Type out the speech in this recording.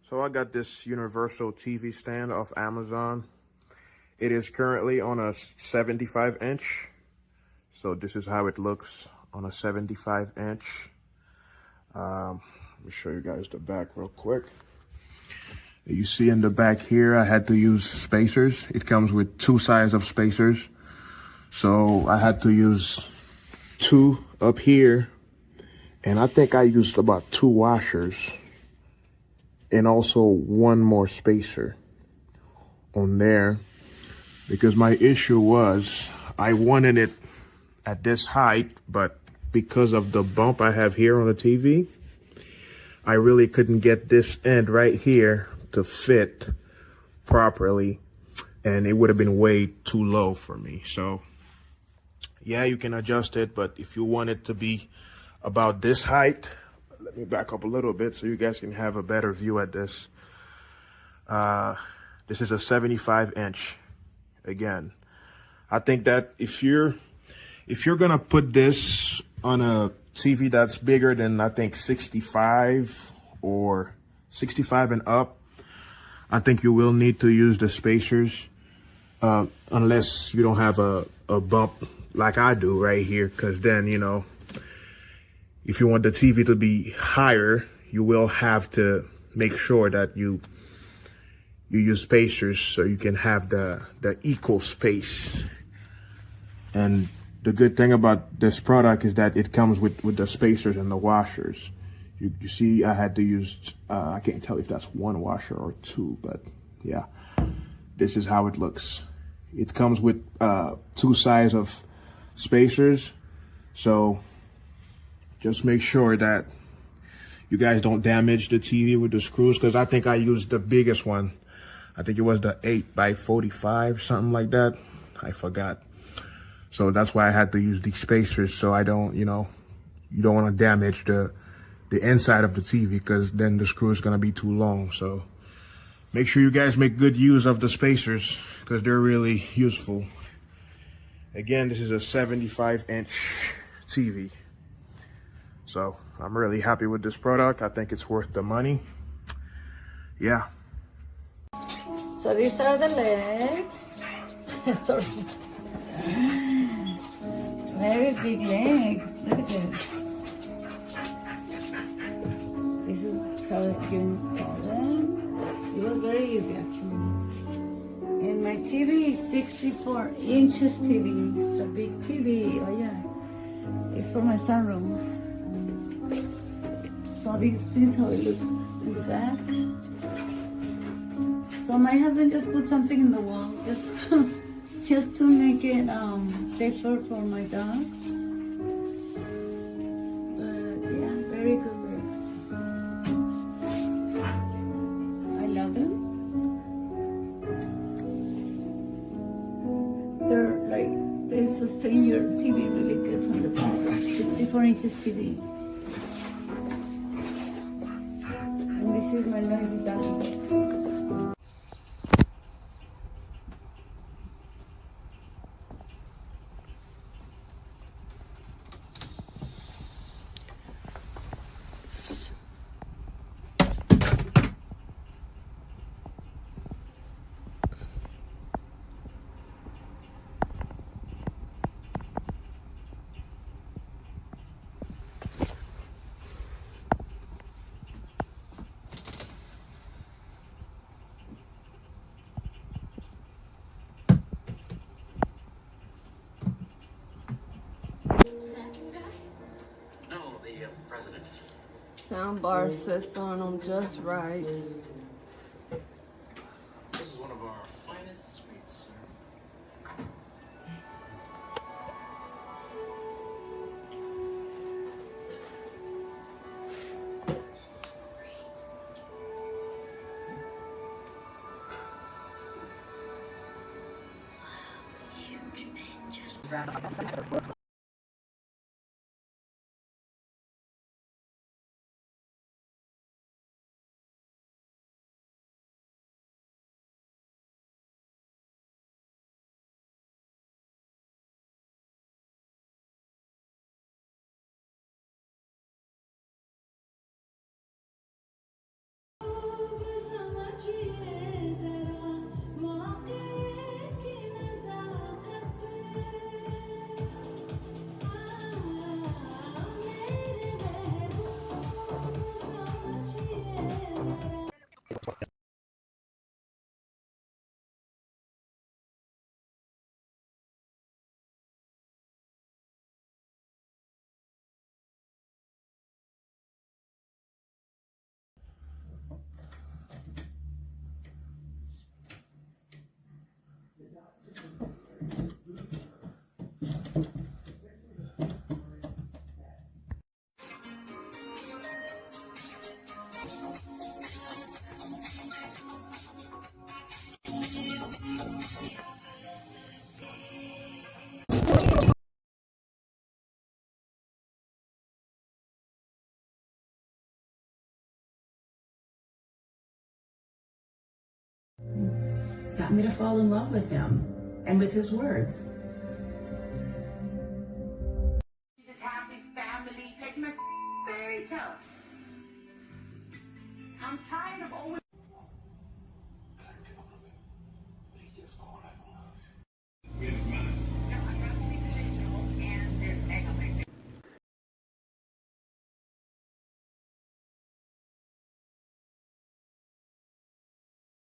So I got this universal TV stand off Amazon. It is currently on a 75 inch. So this is how it looks on a 75 inch. Let me show you guys the back real quick. You see in the back here, I had to use spacers. It comes with two sides of spacers. So I had to use two up here. And I think I used about two washers. And also one more spacer on there, because my issue was I wanted it at this height, but because of the bump I have here on the TV, I really couldn't get this end right here to fit properly, and it would have been way too low for me. So yeah, you can adjust it, but if you want it to be about this height, let me back up a little bit so you guys can have a better view at this. This is a 75 inch. Again, I think that if you're gonna put this on a TV that's bigger than, I think, 65 or 65 and up, I think you will need to use the spacers, unless you don't have a bump like I do right here, because then, you know, if you want the TV to be higher, you will have to make sure that you use spacers so you can have the equal space. And the good thing about this product is that it comes with the spacers and the washers. You see, I had to use, I can't tell if that's one washer or two, but yeah, this is how it looks. It comes with two sides of spacers. So just make sure that you guys don't damage the TV with the screws, because I think I used the biggest one. I think it was the 8x45, something like that. I forgot. So that's why I had to use these spacers, so I don't, you know, you don't want to damage the inside of the TV, because then the screw is going to be too long. So make sure you guys make good use of the spacers, because they're really useful. Again, this is a 75 inch TV. So I'm really happy with this product. I think it's worth the money. Yeah. So these are the legs. Sorry. Very big legs. Look at this. This is how you install them. It was very easy actually. And my TV is 64 inches TV. It's a big TV. Oh yeah. It's for my sunroom. So this is how it looks in the back. So my husband just put something in the wall just to make it safer for my dogs. But yeah, very good legs. I love them. They're like, they sustain your TV really good from the back. 64 inches TV. And this is my noisy doggy. No, the president. Soundbar sits on them just right. This is one of our finest suites, sir. This is great. Huge bed just got me to fall in love with him and with his words. This happy family, take my fairy tale. I'm tired of always